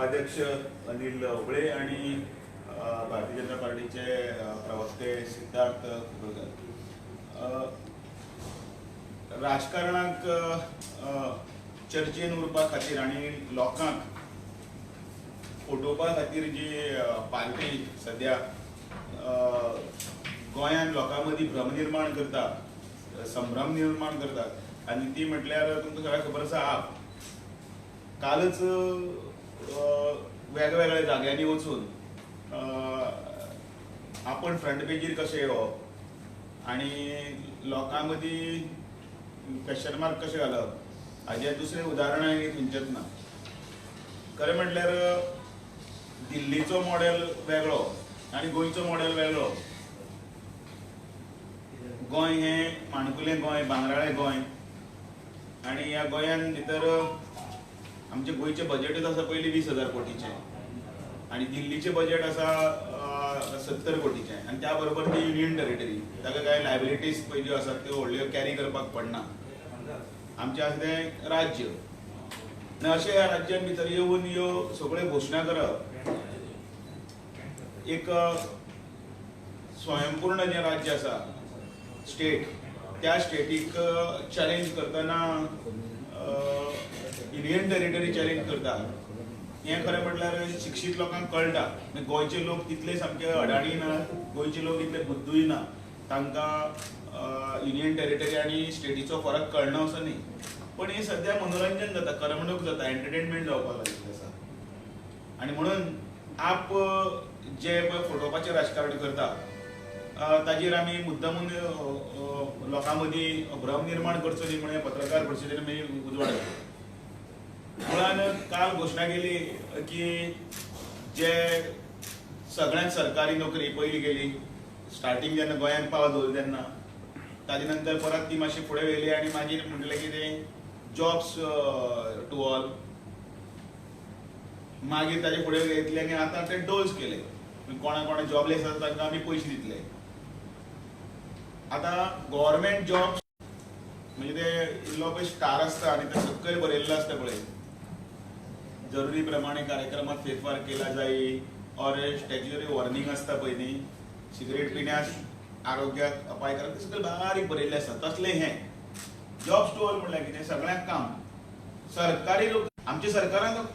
उपाध्यक्ष अनिल उबळे आणि भारतीय जनता पार्टीचे प्रवक्ते सिद्धार्थ कुडकर राजकारणाक चर्चेन उरपा खातीर आणि लोकांक फटोवपा खातीर जी पार्टी सध्या गोंयान लोकां मदीं भ्रम निर्माण करता, संभ्रम निर्माण करतात आणि ती म्हटल्यार तुमकां सगळ्यांक खबर आसा आप कालच वेगवेगळ्या जाग्यांनी वचून आपण फ्रंट पेजीर कशें येवप आणि लोकां मदीं क्वेश्चन मार्क कशें घालप हाजें दुसरें उदाहरण खंयचेंच ना. खरें म्हटल्यार दिल्लीचो मॉडेल वेगळो आणि गोंयचो मॉडेल वेगळो. गोंय हें माणकुलें गोंय, भांगराळें गोंय आणि ह्या गोंयान भितर आमचे गोंयचे बजेटच आसा पयलीं 20,000 कोटीचें आणि दिल्लीचें बजेट आसा 70 कोटीचें आणि त्या बरोबर ती युनियन टेरिटरी, ताका कांय लायबिलिटीज पयल्यो आसात त्यो व्हडल्यो कॅरी करपाक पडना. आमचें आसा तें राज्य आनी अशें ह्या राज्यान भितर येवन ह्यो सगळ्यो घोशणा करप. एक स्वयंपूर्ण जें राज्य आसा स्टेट, त्या स्टेटीक चॅलेंज करतना युनियन टेरिटरी चॅलेंज करता. हें खरें म्हटल्यार शिक्षीत लोकांक कळटा. गोंयचे लोक तितले सामके अडाणी ना, गोंयचे लोक इतले बुद्धूय ना, तांकां युनियन टेरिटरी आनी स्टेटीचो फरक कळना असो न्ही. पण हे सध्या मनोरंजन जाता, करमणूक जाता, एंटरटेनमेंट जावपाक लागिल्लें आसा. आनी म्हणून आप जे पळय फटोवपाचें राजकारण करता ताजेर आमी मुद्दामून लोकां मदीं भ्रम निर्माण करचो न्ही म्हणून पत्रकार परिशदेन आमी उजवाड घातलो. मुळान काल घोशणा केली की जे सगळ्यांक सरकारी नोकरी पयलीं गेली, स्टार्टींग जेन्ना गोंयांत पावत दवरली तेन्ना, ताजे नंतर परत ती मातशी फुडें व्हेली आनी मागीर म्हणलें की तें जॉब्स टू ऑल. मागीर ताजे फुडें घेतले आनी आतां ते डोल्स केले, कोणा कोणा जॉबलेस आसा तांकां आमी पयशे दितले. आतां गव्हर्मेंट जॉब म्हणजे ते इल्लो पळय स्टार आसता आनी ते सकयल बरयल्लो आसता पळय, जरुरी प्रमाणे कार्यक्रमात फेरफार केला जाईल और स्टॅच्युटरी वॉर्निंग आसता पळय न्ही, सिगरेट पिण्यास आरोग्याक अपायकारक, ते सगळें बारीक बरयल्लें आसता. तसलें हें जॉब्स टू ऑल म्हणल्यार कितें, सगळ्यांक काम. सरकारी लोक आमच्या सरकारान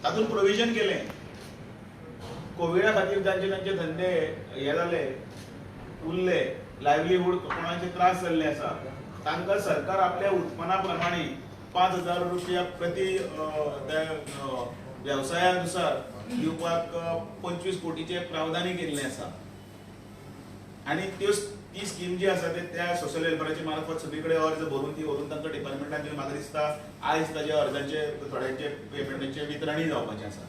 तातूंत प्रोविजन केलें. कोविडा खातीर तांचे तांचे धंदे हे जाले, उरले, लायव्हलीहूड कोणाचे त्रास जाल्ले आसा, तांकां सरकार आपल्या उत्पन्ना प्रमाणे 5,000 रुपया प्रति व्यवसायानुसार दिवपाक 25 कोटीचे प्रावधानय केल्लें आसा. आनी ती स्कीम जी आसा त्या सोशल वेलफेअराच्या मार्फत सगळी कडेन अर्ज भरून ती व्हरून तांकां डिपार्टमेंटान म्हाका दिसता आयज ताच्या अर्जांचे थोड्यांचे पेमेंटाचे वितरणय जावपाचें आसा.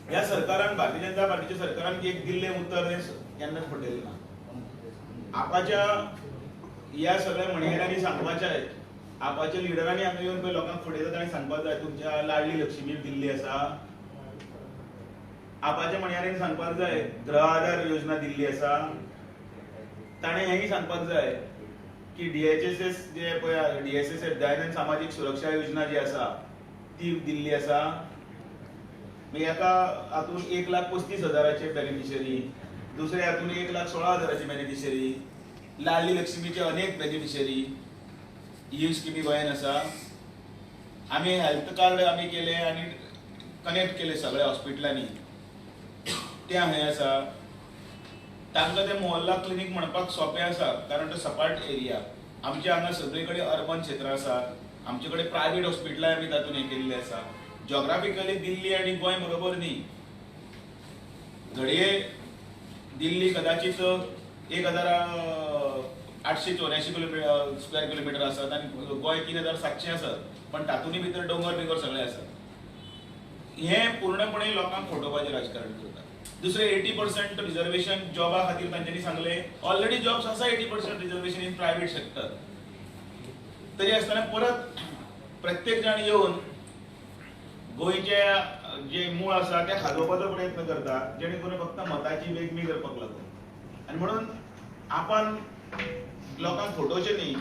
ह्या सरकारान, भारतीय जनता पार्टीच्या सरकारान एक दिल्लें उत्तर केन्नाच फटयलें ना. आपाच्या ह्या सगळ्या म्हणयेरांनी सांगपाचें आहे, आपाच्या लिडरांनी हांगा येवन पळय लोकांक फटयतात आनी सांगपाक जाय तुमच्या लाडली लक्ष्मी दिल्ली आसा. आपाच्या म्हणयाऱ्यांनी सांगपाक जाय गृह आधार योजना दिल्ली आसा. ताणें हेंय सांगपाक जाय की DHSS जे पळय DSS दयानंद सामाजीक सुरक्षा योजना जी आसा ती दिल्ली आसा. एका हातून 1,35,000चे बेनिफिशरी, दुसऱ्या हातून 1,16,000चे बेनिफिशरी, लाडली लक्ष्मीचे अनेक बेनिफिशरी ही स्किमी गोंयान आसा. आमी हेल्थ कार्ड आमी केले आनी कनेक्ट केले सगळ्या हॉस्पिटलांनी, ते हांगा आसा. तांकां ते मोहल्ला क्लिनीक म्हणपाक सोंपें आसा कारण तो सपाट एरिया. आमच्या हांगा सगळे कडेन अर्बन क्षेत्र आसा, आमचे कडेन प्रायवेट हॉस्पिटलांय आमी तातूंत हे केल्ले आसा. जॉग्राफिकली दिल्ली आणि गोंय बरोबर न्ही. घडये दिल्ली कदाचित 1,884 स्क्वेअर किलोमीटर आसात आणि गोंय 3,700 आसात, पण तातूंय भितर डोंगर बिंगर सगळे आसात. हें पूर्णपणे लोकांक फटोवपाचें राजकारण करता. दुसरें 80% रिजर्वेशन जॉबा खातीर तांच्यांनी सांगलें. ऑलरेडी जॉब्स आसा 80% रिजर्वेशन इन प्रायवेट सेक्टर. तरी आसतना परत प्रत्येक जाण येवन गोंयचे जे मूळ आसा ते खाजोवपाचो प्रयत्न करता, जेणे करून फक्त मताची वेगळी करपाक लागून. आनी म्हणून आपण लोकांक फटोवचें न्ही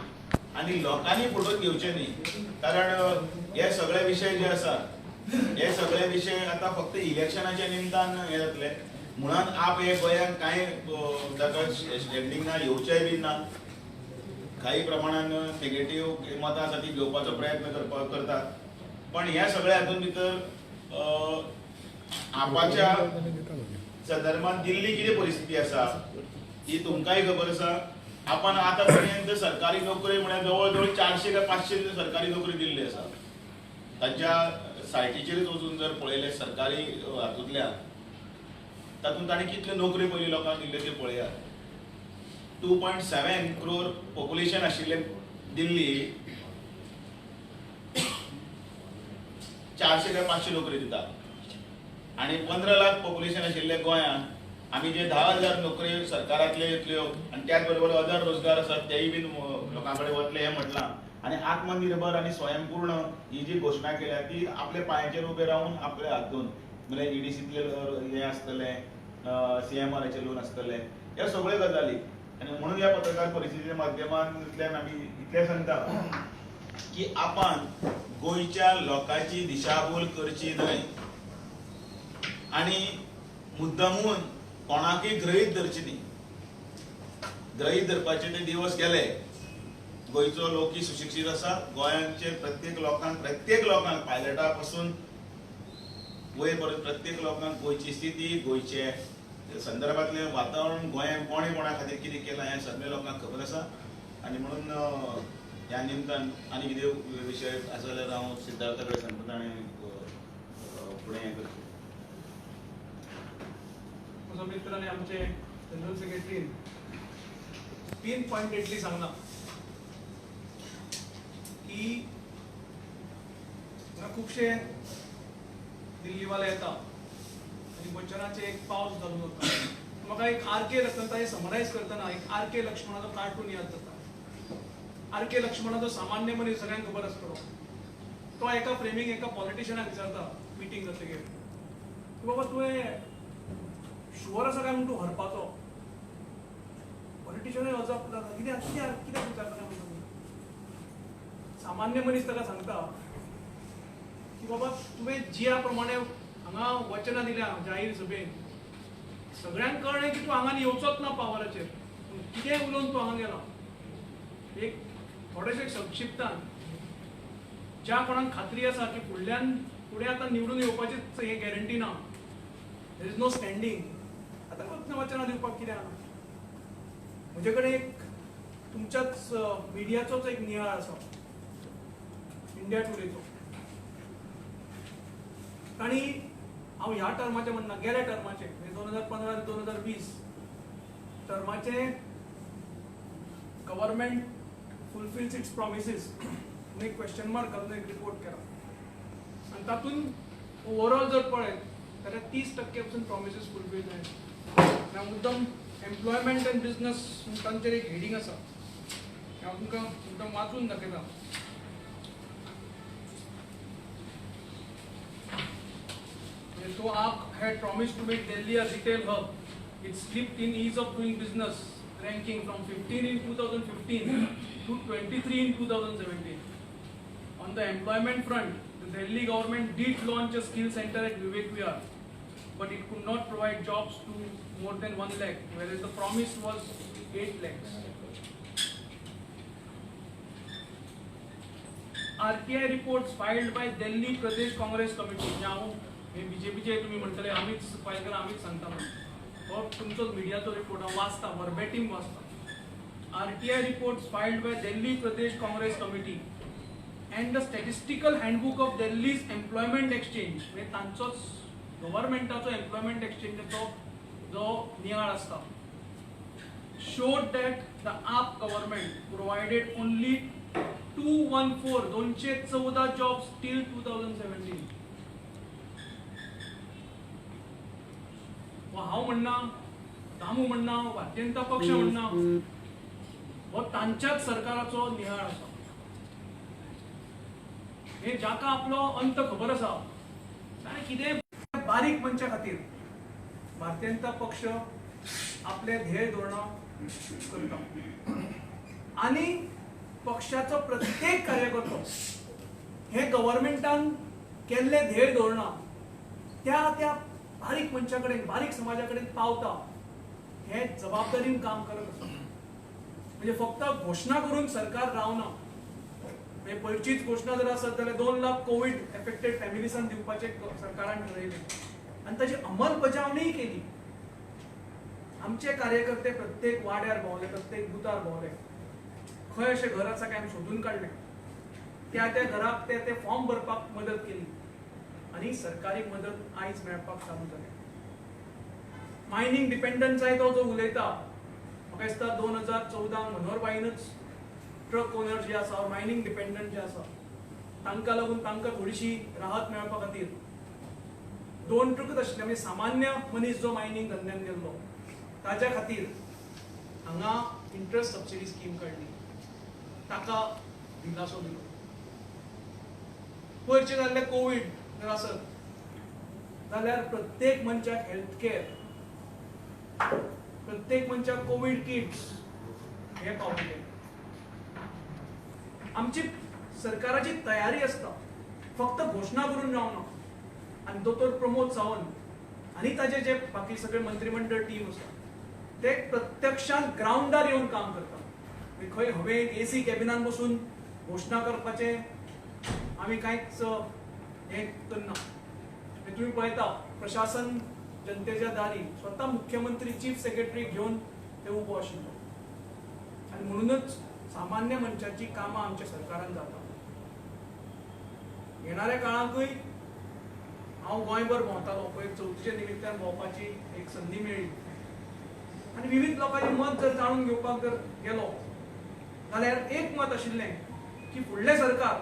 आनी लोकांनी फटोवन घेवचें न्ही. कारण हे सगळे विशय जे आसा हे सगळे विषय आता फक्त इलेक्शनाच्या निमतान हे जातले म्हणून आप हे गोंयांत कांय ताका स्टँडिंगां येवचेय बी ना. काही प्रमाणात नेगेटिव्ह मतां आसा ती घेवपाचो प्रयत्न करतात. पण ह्या सगळ्या हातूंत भितर आपाच्या संदर्भात दिल्ली कितें परिस्थिती आसा ही तुमकांय खबर आसा. आपण आता पर्यंत सरकारी नोकरी म्हळ्यार जवळ जवळ 400 काय 500 सरकारी नोकरी दिल्ली आसा. तांच्या सायटीचेरच वचून जर पळयले सरकारी हातूंतल्यान तातूंत ताणें कितल्यो नोकरी पयलीं लोकांक दिल्ल्यो त्यो पळयात. 2.7 crore पॉप्युलेशन आशिल्ले दिल्ली 400 काय 500 नोकरी दिता आणि 15 लाख पॉप्युलेशन आशिल्ले गोंयांत आमी जे 10,000 नोकरी सरकारांतल्यो येतल्यो आणि त्याच बरोबर अदर रोजगार आसात तेय बी लोकां कडेन वतले हें म्हटलां. आणि आत्मनिर्भर आणि स्वयंपूर्ण ही जी घोषणा केल्या ती आपल्या पांयाचेर उबे रावन आपले हातून म्हणजे ईडीसीतले हे आसतले CMRचे लोन आसतले ह्या सगळ्यो गजाली. आणि म्हणून ह्या पत्रकार परिषदेच्या माध्यमांतल्यान आमी इतलें सांगता की आपण गोंयच्या लोकांची दिशाभूल करची न्हय आणि मुद्दामून कोणाकय गृहीत धरची न्ही. गृहीत धरपाचे ते दिवस गेले. गोंयचो लोकय सुशिक्षीत आसा. गोंयांचे प्रत्येक लोकांक पायलटा पासून वयर पर्यंत प्रत्येक लोकांक गोंयची स्थिती गोंयचे संदर्भातले वातावरण गोंयांत कोणे कोणा खातीर कितें केलां हें सगळ्या लोकांक खबर आसा. आनी म्हणून ह्या निमतान आनी कितें विशय आसा जाल्यार हांव सिद्धार्था कडेन सांगता आनी फुडें हें करता. म्हजो मित्र आनी आमचे जनरल सेक्रेटरीन पिन पॉइंटेडली सांगला की खुबशे दिल्लीवाले येता आणि वचनाचे एक पावस घालून वता. म्हाका एक R.K. रत्नाताई समरायज करतना एक R.K. लक्ष्मणाचो कार्टून याद जाता. R.K. लक्ष्मणाचो सामान्य मनीस सगळ्यांक खबर आसतलो. तो एका फ्रेमींग एका पॉलिटिशियनाक विचारता मिटींग जातकीर की बाबा तुवें शुअर आसा काय म्हणून तूं हरपाचो. पॉलिटिशियनूय अजाप जाता कित्याक विचारता म्हणून. सामान्य मनीस ताका सांगता की बाबा तुवें जिया प्रमाणे हांगा वचनां दिल्या जाहीर सभेन सगळ्यांक कळ्ळें की तूं हांगा येवचोच ना पावराचेर. कितें उलोवन तूं हांगा गेला. एक थोडेशे संक्षिप्तान ज्या कोणाक खात्री आसा की फुडें आतां निवडून येवपाचीच हें गॅरंटी ना. There is no standing. आतां वचनां दिवपाक कितें आहा. म्हजे कडेन एक तुमच्याच मिडियाचोच एक नियाळ आसा इंडिया टुडेचो. ताणी हांव ह्या टर्माचे म्हणना गेल्या टर्माचे 2015 ते 2020 टर्माचे गव्हर्नमेंट फुलफिल्स इट्स प्रॉमिसीस म्हणून एक क्वेश्चन मार्क घालून एक रिपोर्ट केला. आनी तातूंत ओवरऑल जर पळयत जाल्यार 30% पसून प्रॉमिसीस फुलफील जाय. मुद्दम एम्प्लॉयमेंट एंड बिजनेस तांचेर एक हेडींग आसा. हांव तुमकां मुद्दम वाचून दाखयता. So AAP had promised to make Delhi a retail hub. It slipped in ease of doing business ranking from 15 in 2015 to 23 in 2017. On the employment front, the Delhi government did launch a skill center at Vivek Vihar, but it could not provide jobs to more than 1 lakh, whereas the promise was 8 lakhs. RTI reports filed by Delhi Pradesh Congress Committee. Now, बीजेपीचे तुम्ही म्हणटले आम्हीच file केला आम्हीच सांगता म्हणून हो तुमचोच मिडियाचो report हांव वाचता वर्बेटिम वाचता. RTI reports filed by Delhi Pradesh Congress Committee and the Statistical Handbook of Delhi's Employment Exchange म्हणजे तांचोच गव्हर्नमेंटाचो एम्प्लॉयमेंट एक्सचेंजाचो जो नियाळ आसता showed that the AAP government provided only 214 jobs till 2017. हांव म्हणना दामू म्हणना भारतीय जनता पक्ष म्हणना हो तांच्याच सरकाराचो नियाळ आसा. हे जाका आपलो अंत खबर आसा ताणें कितें बारीक मनशा खातीर भारतीय जनता पक्ष आपले ध्येय धोरणां करता आनी पक्षाचो प्रत्येक कार्यकर्तो हे गव्हर्नमेंटान केल्ले ध्येय धोरणां त्या बारीक मनशा कडेन बारीक समाजा कडेन पावता हे जबाबदारीन काम करत आसा. म्हणजे फक्त घोशणा करून सरकार रावना. म्हणजे पयरचीच घोशणा जर आसत जाल्यार 2 लाख कोविड एफेक्टेड फॅमिलीजांक दिवपाचे सरकारान ठरयले आनी ताची अंमलबजावणी केली. आमचे कार्यकर्ते प्रत्येक वाड्यार भोंवले, प्रत्येक बुथार भोंवले, खंय अशें घर आसा काय आमी सोदून काडलें. त्या घराक ते फॉर्म भरपाक मदत केली आनी सरकारी मदत आयज मेळपाक चालू जाली. मायनिंग डिपेंडन्साचो जो उलयता, म्हाका दिसता 2014 मनोहरबाईनच ट्रक ओनर जे आसा, मायनिंग डिपेंडंट जे आसा, तांकां लागून तांकां थोडीशी राहत मेळपा खातीर 2 ट्रकच आशिल्ले. म्हणजे सामान्य मनीस जो मायनिंग धंद्यान गेल्लो ताच्या खातीर हांगा इंट्रस्ट सबसिडी स्कीम काडली, ताका दिलासो दिलो. पयरचे जाल्ले कोविड जर आसत जाल्यार प्रत्येक मनशाक हेल्थ केअर, प्रत्येक मनशाक कोविड किट्स हे पावले. आमची सरकाराची तयारी असता, फक्त घोषणा करून रावना. आणि दोतोर प्रमोद सावंत आणि ताचे जे बाकी सगळे मंत्रिमंडळ टीम आसा ते प्रत्यक्षात ग्राउंडार येवन काम करतात. खंय हवेक एसी कॅबिनान बसून घोषणा करपाचे आमी कांयच हे करना. तुम्ही पळयता प्रशासन जनतेच्या दारी स्वतः मुख्यमंत्री चीफ सेक्रेटरी घेऊन ते उबो आशिल्लो. आणि म्हणूनच सामान्य मनशाची कामां आमच्या सरकारान जाता. येणाऱ्या काळांतूय हांव गोंयभर भोंवतालो. पळय चवथीच्या निमित्तान भोंवपाची एक संदी मेळ्ळी आनी विविध लोकांचें मत जर जाणून घेवपाक जर गेलो जाल्यार एक मत आशिल्लें की फुडलें सरकार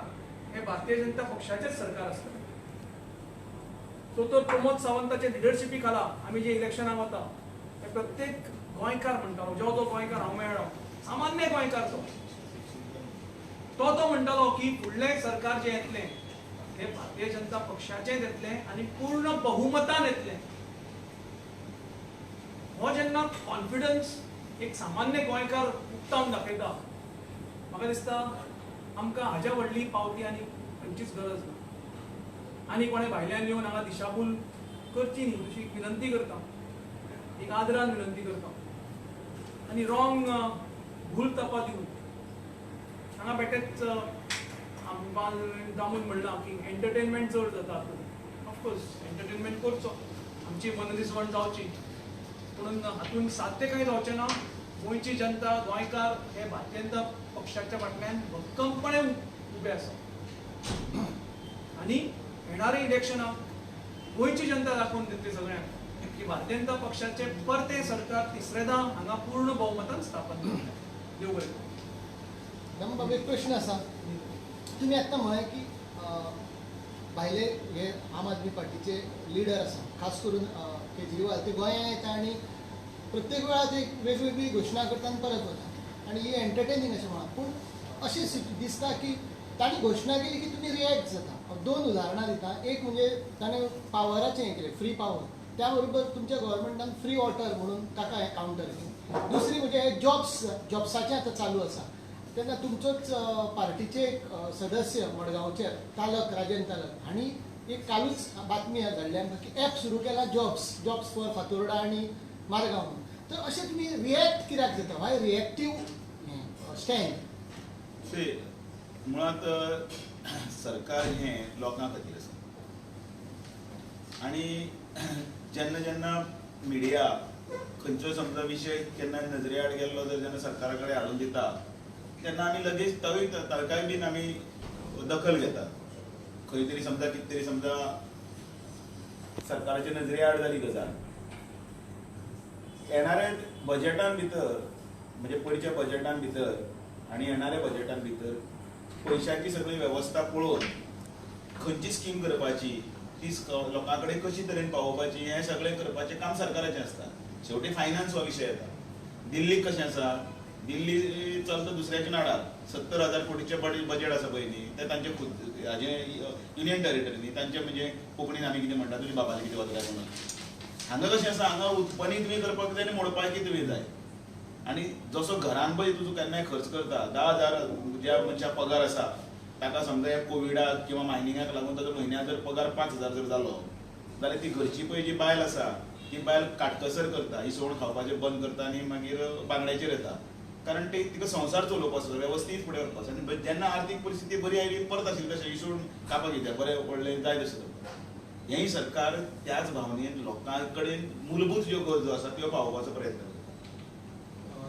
हे भारतीय जनता पक्षाचेच सरकार आसतलें. तो प्रमोद सावंताचे लिडरशिपी खाला आमी जे इलेक्शनाक वता ते प्रत्येक गोंयकार म्हणटालो, जो गोंयकार हांव मेळ्ळो, सामान्य गोंयकार तो म्हणटालो की फुडलें सरकार जे येतलें हे भारतीय जनता पक्षाचेच येतलें आनी पूर्ण बहुमतान येतलें. हो जेन्ना कॉन्फिडन्स एक सामान्य गोंयकार उक्तावन दाखयता, म्हाका दिसता आमकां हाज्या व्हडली पावती आनी खंयचीच गरज ना. आनी कोणे भायल्यान येवन हांगा दिशाभूल करची न्ही अशी विनंती करता, एक आदरान विनंती करता. आनी रॉंग भूल तपा दिवन हांगा बेटेच जामून म्हणलां की एंटरटेनमेंट चड जाता. ऑफकोर्स एंटरटेनमेंट करचो, आमची मनदिसवण जावची, पूण हातून साध्य कांय जावचें ना. गोंयची जनता, गोंयकार हे भारतीय जनता पक्षाच्या फाटल्यान भक्कमपणे उबे आसा. आनी येणाऱ्या इलेक्शनाक गोंयची जनता दाखोवन दितली सगळ्यांक की भारतीय जनता पक्षाचे परते सरकार तिसरेदा हांगा पूर्ण बहुमतान स्थापन करतलें. देव बरें करूं. म्हाका एक प्रश्न आसा. तुमी आत्तां म्हळें की भायले हे आम आदमी पार्टीचे लिडर आसा, खास करून केजरीवाल, ते गोंयांत येता आनी प्रत्येक वेळार ते वेगवेगळी घोशणा करता आनी परत वता आनी ही एंटरटेनींग अशें म्हणा. पूण अशें दिसता की ताणी घोशणा केली की तुमी रिएक्ट जाता. 2 उदाहरणां दिता. एक म्हणजे ताणें पावराचें हें केलें, फ्री पावर, त्या बरोबर तुमच्या गव्हर्मेंटान फ्री वॉटर म्हणून ताका हें कावंटर केलें. दुसरी म्हणजे जॉब्साचें आतां चालू आसा. तेन्ना तुमचोच पार्टीचे एक सदस्य मडगांवचे तालक राजन तालक हांणी एक कालूच बातमी धाडली आमकां की एप सुरू केला जॉब्स फॉर फातोर्डा आनी मारगांव. तर अशें तुमी रिएक्ट कित्याक जाता? Why reactive stand? मुळात सरकार हें लोकां खातीर आसा. आनी जेन्ना जेन्ना मिडिया खंयचो समजा विशय केन्ना नजरे आड गेल्लो जर जेन्ना सरकारा कडेन हाडून दिता तेन्ना आमी लगेच ताकाय बीन आमी दखल घेता. खंय तरी समजा कितें तरी समजा सरकाराचे नजरे आड जाली गजाल, येणाऱ्या बजेटान भितर म्हणजे पयलींच्या बजेटान भितर आनी येणाऱ्या बजेटान भितर पयशांची सगळी वेवस्था पळोवन खंयची स्कीम करपाची, ती लोकां कडेन कशी तरेन पावोवपाची, हें सगळें करपाचें काम सरकाराचें आसता. शेवटी फायनान्स हो विशय येता. दिल्लीक कशें आसा, दिल्ली चलता दुसऱ्याच्या नाडार 70,000 कोटीचें बजेट आसा पळय न्ही, तें तांचे हाजें युनियन टेरिटरीनी तांचे म्हणजे कोंकणीन आमी कितें म्हणटा तुज्या बापायन कितें वतले म्हणून. हांगा कशें आसा, हांगा उत्पन्नीय तुवें करपाक जाय आनी मोडपाकय तुवें जाय. आनी जसो घरान पळय तुजो केन्नाय खर्च करता, 10,000 ज्या मनशाक पगार आसा ताका समजा ह्या कोविडाक किंवा मायनिंगाक लागून ताजो म्हयन्याक जर पगार 5,000 जर जालो जाल्यार ती घरची पळय जी बायल आसा ती बायल काटकसर करता, इसवण खावपाचें बंद करता आनी मागीर बांगड्याचेर येता. कारण तिका संवसार चलोवपाचो वेवस्थीत फुडें व्हरपाचो आनी जेन्ना आर्थीक परिस्थिती बरी आयली परत आशिल्ली तशें इसवण कापाक येता बरें व्हडलें जाय तशें करता. हेंय सरकार त्याच भावनेन लोकां कडेन मूलभूत ज्यो गरजो आसा त्यो पावोवपाचो प्रयत्न करता.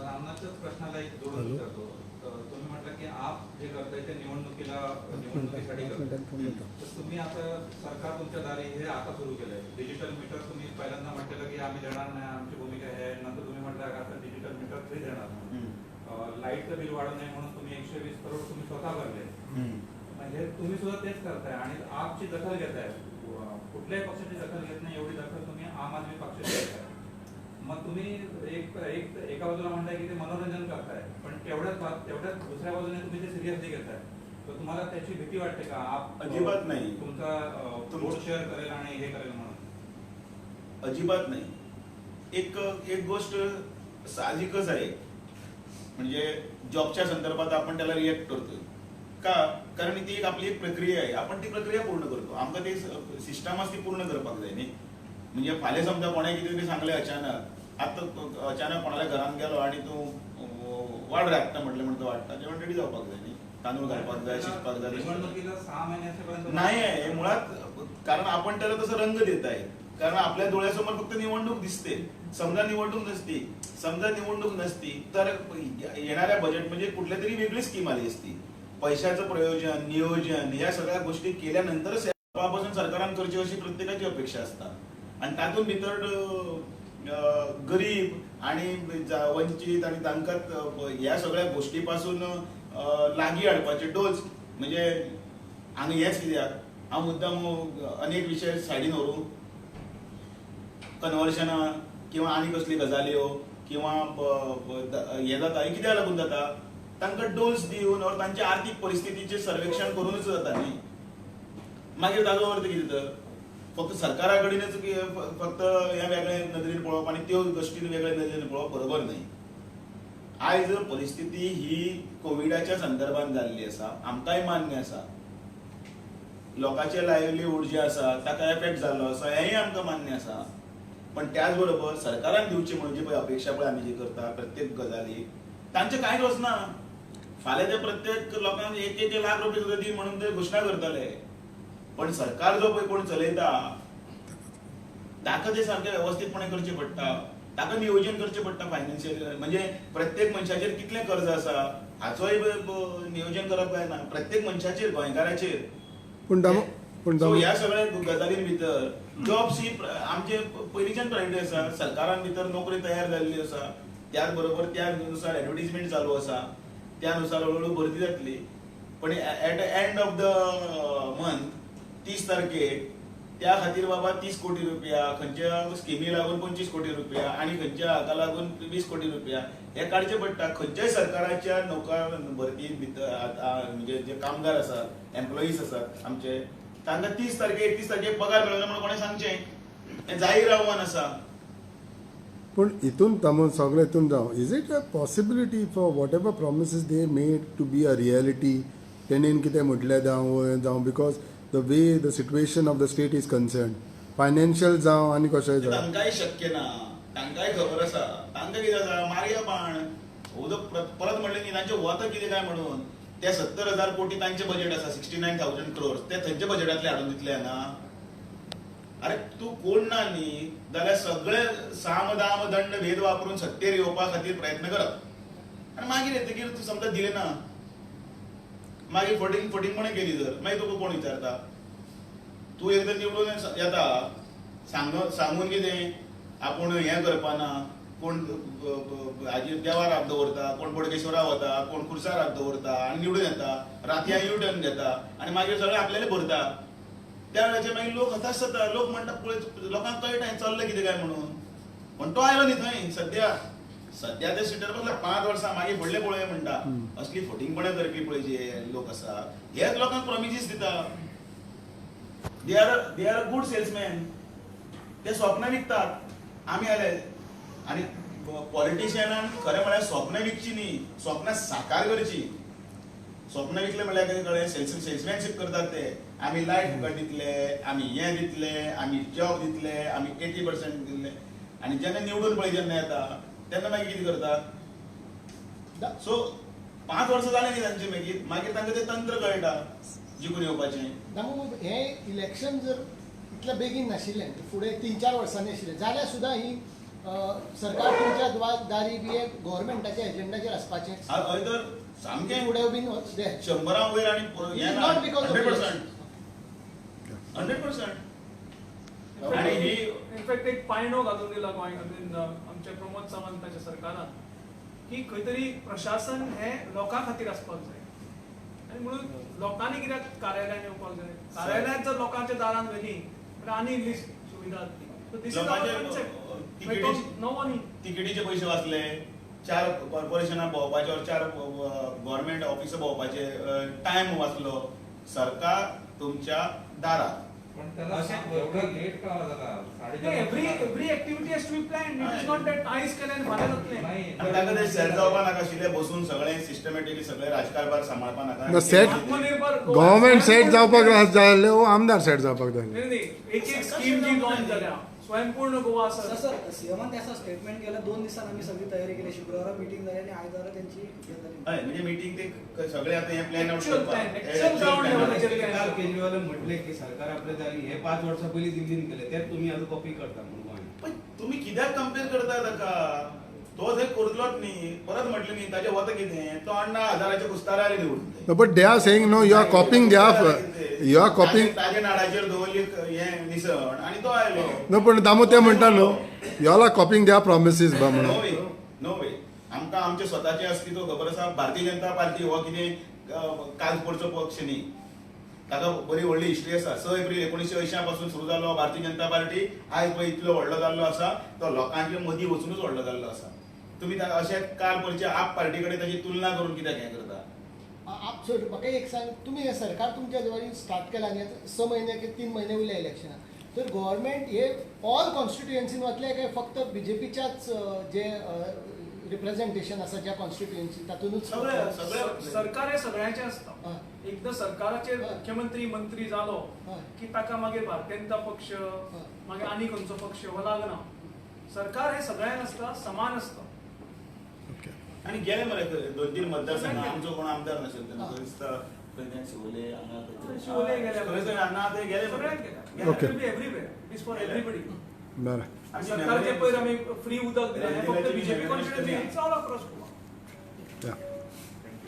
रामनाथच्याच प्रश्नाला एक जोडून विचारतो. तुम्ही म्हटलं की आप जे करताय ते निवडणुकीसाठी करताय. तर तुम्ही आता सरकार तुमच्या दारी हे आता सुरू केलंय डिजिटल मीटर. तुम्ही पहिल्यांदा म्हटलेलं की आम्ही देणार नाही, आमची भूमिका आहे. नंतर तुम्ही म्हटलं की आता डिजिटल मीटर फ्री देणार नाही. लाईटचं बिल वाढू नये म्हणून तुम्ही 120 करोड तुम्ही स्वतः भरले. हे तुम्ही सुद्धा तेच करताय आणि आपची दखल घेताय. कुठल्याही पक्षाची दखल घेत नाही एवढी दखल तुम्ही आम आदमी पक्षाची घेताय. मग तुम्ही एका बाजूला म्हणताय की ते मनोरंजन करताय, पण तेवढ्याच दुसऱ्या बाजूने तुम्ही ते सिरियसली घेताय. तर तुम्हाला त्याची भीती वाटते का? आप अजिबात नाही. तुमचा वोट शेअर करेल आणि हे करेल म्हणून? अजिबात नाही. एक गोष्ट साहजिकच आहे, म्हणजे जॉबच्या संदर्भात आपण त्याला रिएक्ट करतोय का, कारण ती एक आपली एक प्रक्रिया आहे. आपण ती प्रक्रिया पूर्ण करतो. आमकां ते सिस्टमाच ती पूर्ण करपाक जाय न्ही. म्हणजे फाल्यां समजा कोणें कितें तरी सांगलें अचानक कोणाल्या घरान गेलो आणि तूं वाड राखता म्हणून तो वाडटा जेवण रेडी जावपाक जाय न्ही. तांदूळ घालपाक जाय, शिजपाक जाय. निवडणुकीला 6 महिने असेपर्यंत नाही आहे मुळात, कारण आपण त्याला तसं रंग देत आहे. कारण आपल्या डोळ्यासमोर फक्त निवडणूक दिसते. समजा निवडणूक नसती तर येणाऱ्या बजेट म्हणजे कुठल्या तरी वेगळी स्कीम आली असती. पैशाचं प्रयोजन, नियोजन या सगळ्या गोष्टी केल्यानंतरच तेव्हापासून सरकारान करची अशी प्रत्येकाची अपेक्षा असता. आणि तातूंत भितर गरीब आणि वंचित आणि तांकां ह्या सगळ्या गोष्टी पासून लागीं हाडपाचे डोस म्हणजे हांगा हेच कित्याक हांव मुद्दाम अनेक विशय सायडीन व्हरूं कन्वर्शनां किंवा आनी कसली गजाल्यो किंवा हे जाता हे कित्याक लागून जाता, तांकां डोस दिवन और तांच्या आर्थीक परिस्थितीचें सर्वेक्षण करूनच जाता न्ही. मागीर ताजो अर्थ कितें तर फक्त सरकारा कडेनच फक्त हे वेगळे नदरेन पळोवप आनी त्यो गोष्टी वेगळे नदरेन पळोवप बरोबर न्ही. आयज परिस्थिती ही कोविडाच्या संदर्भात जाल्ली आसा, आमकांय मान्य आसा. लोकांचे लायव्हलीहूड जे आसा ताका एफेक्ट जाल्लो आसा हेंय आमकां मान्य आसा. पण त्याच बरोबर सरकारान दिवची म्हणजे पळय अपेक्षा पळय आमी जी करता प्रत्येक गजाली तांचे कांयच वचना. फाल्यां ते प्रत्येक लोकांक 1-1 लाख रुपया सुद्दां दी म्हणून ते घोशणा करतले. पण सरकार जो पळय कोण चलयता ताका ते सारकें वेवस्थीतपणे करचें पडटा. ताका नियोजन करचें पडटा फायनान्शियल, म्हणजे प्रत्येक मनशाचेर कितलें कर्ज आसा हाचोय नियोजन करप जायना. प्रत्येक मनशाचेर गोंयकाराचेर. पूण ह्या सगळ्या गजालीं भितर जॉब्स ही आमचे पयलींच्यान प्रायोरिटी आसा. सरकारान भितर नोकरी तयार जाल्ली आसा. त्याच बरोबर त्या नुसार एडवर्टिजमेंट चालू आसा. त्यानुसार हळूहळू भरती जातली. पण at the end of the month 30 तारखेक त्या खातीर बाबा 30 कोटी रुपया खंयच्या स्किमी लागून 25 कोटी रुपया आणि खंयच्या हाका लागून 20 कोटी रुपया हे काडचे पडटा. खंयच्याय सरकाराच्या नोकर भरती भितर म्हणजे जे कामगार आसात, एम्प्लॉईज आसात आमचे, तांकां 30 तारखेक 31 तारखेक पगार मेळना म्हणून कोणें सांगचें हें जाहीर आव्हान आसा. पूण हितून तामून सगळें हितून जावं, is it a possibility for whatever promises they made to be a reality तेणेन कितें म्हटलें जावं because the way the situation of the state is concern financial जावं आनी कशेंय जावं तांकांय शक्य ना. तांकांय खबर आसा. तांकां कितें आसा मारया बाण उदक परत म्हणलें न्ही तांचें वता कितें काय म्हणून ते 70,000 कोटी तांचें बजेट आसा 69,000 crores ते थंयच्या बजेटांतले हाडून दितले ना. अरे तूं कोण ना न्ही जाल्यार सगळे साम दाम दंड भेद वापरून सत्तेर येवपा खातीर प्रयत्न करप आनी मागीर येतकीर तूं समजा दिलें ना मागीर फटींगपणी केली जर मागीर तुका कोण विचारता. तूं एकदां निवडून येता सांगून कितें आपूण हें करपाना, कोण हाजी देवार हात दवरता, कोण बोडगेश्वरा वता, कोण खुर्सार हात दवरता आनी निवडून येता. रातया यू टर्न घेता आनी मागीर सगळे आपल्याले भरता. त्या वेळाचेर मागीर लोक हताश जाता. लोक म्हणटा पळय लोकांक कळटा हें चल्लें कितें काय म्हणून. पण तो आयलो न्ही थंय सद्या ते सिटर बसला 5 वर्सां मागीर फुडलें पळोवया म्हणटा. असली फटींगपणां करपी पळय जे लोक आसा हेच लोकांक प्रॉमिसीस दिता. They are a good salesman. ते स्वप्नां विकतात. आमी आले आनी पॉलिटिशियनान खरें म्हळ्यार स्वप्नां विकची न्ही, स्वप्नां साकार करची. स्वप्न विकले म्हळ्यार कितें कळ्ळें सेल्समॅनशीप करतात ते आमी लायट फुकट दितले आमी हें दितले आमी जॉब दितले आमी 80% दितले आनी जेन्ना निवडून पळय जेन्ना येता तेन्ना मागीर कितें करतात सो 5 वर्सां जालें न्ही तांचे मागीर तांकां तें तंत्र कळटा जिखून येवपाचें दामू हे इलेक्शन जर इतल्या बेगीन नाशिल्लें फुडें 3-4 वर्सांनी आशिल्लें जाल्यार सुद्दां ही सरकार तुमच्या दारी बी एक गव्हर्मेंटाच्या एजेंडाचेर आसपाचें हय तर सामकें फुडें बीन 100 वयर आनी हें Not because of 100% आणि ही इनफॅक्ट एक पायंडो घालून दिला गोंय आमच्या प्रमोद सावंताच्या सरकारान की खंय तरी प्रशासन हे लोकां खातीर आसपाक जाय आनी म्हणून लोकांनी कित्याक कार्यालयान येवपाक जाय कार्यालयात जर लोकांच्या दारान व्हेली जाल्यार आनी इल्ली सुविधा जातली So this is our concept. No money. तिकेटीचे पयशे वाचले 4 कॉर्पोरेशनां भोंवपाचे और 4 गव्हर्नमेंट ऑफिसां भोंवपाचे टायम वाचलो सरकार तुमच्या दारात पण त्याला एवढं लेट का झाला Every activity has to be planned. It is not that आयज केलें आनी फाल्यां जातलें. आणि ताका ते सेट जावपा नाका आशिल्लें बसून सगळें सिस्टमॅटिकली सगळें राजकारभार सांबाळपा नाका ना सेट आत्मनिर्भर गव्हर्मेंट सेट जावपाक जाय वो आमदार सेट जावपाक जाय नाही एक स्कीम जी लॉन्च जाल्या स्वयंपूर्ण गोवा आसा सर सीएमान ते असं स्टेटमेंट केलं 2 दिवसांनी आम्ही सगळी तयारी केली शुक्रवार मीटिंग झाली आणि आयतारा त्यांची हे झाली. हय म्हणजे मीटिंग ते सगळे आता हे plan out Actual plan, actual ground level चे plan. काल केजरीवाल म्हटले की सरकार आपल्या जारी हे 5 वर्षा पयलीं दिल्लीन केले ते तुम्ही आज कॉपी करता म्हणून पण तुम्ही कित्याक कंपेर करता ताका तो थंय करतलोच न्ही परत म्हटलें न्ही ताजें वता कितें तो 80,000च्या कुस्ताराले निवडून but they are saying no you are copying you are copying ताजे नाडाचेर दवरली हें निसण आनी तो आयलो नो पण दामो ते म्हणटा न्हू you all are copying their promises बा नो म्हणून वे नो वे आमकां आमचे स्वताचे अस्तित्व खबर आसा भारतीय जनता पार्टी हो कितें काल पडचो पक्ष न्ही ताका बरी व्हडली हिस्ट्री आसा 6 एप्रिल 1980 पासून सुरू जालो भारतीय जनता पार्टी आयज पळय इतलो व्हडलो जाल्लो आसा तो लोकांच्या मदीं वचूनच व्हडलो जाल्लो आसा तुमी ताका अशें काल पडचे आप पार्टी कडेन ताची तुलना करून कित्याक हें करता आप सर म्हाका एक सांग तुमी हे सरकार तुमच्या जवळ स्टार्ट केला न्ही 6 महिने की 3 महिने उरले इलेक्शनाक तर गव्हर्मेंट हे ऑल कॉन्स्टिट्युएन्सीन वतले काय फक्त बीजेपीच्याच जे रिप्रेझेंटेशन आसा ज्या कॉन्स्टिट्युएन्सी तातूनच सगळे सरकार हे सगळ्यांचे आसता एकदा सरकाराचेर मुख्यमंत्री मंत्री जालो की ताका मागीर भारतीय जनता पक्ष मागीर आनी खंयचो पक्ष हो लागना सरकार हे सगळ्यांक आसता समान आसता आणि गेले मरे 2-3 मतदारसंघ आमचो कोण आमदार नाशिल्लो तेन्ना दिसता खंय शिवोले हांगा शिवोले गेले खंय हांगा ते गेले सगळ्यांक गेले Okay. Everywhere it is for everybody बरें सरकारचे पयर आमी फ्री उदक दिलें हें फक्त BJP constituency all across Goa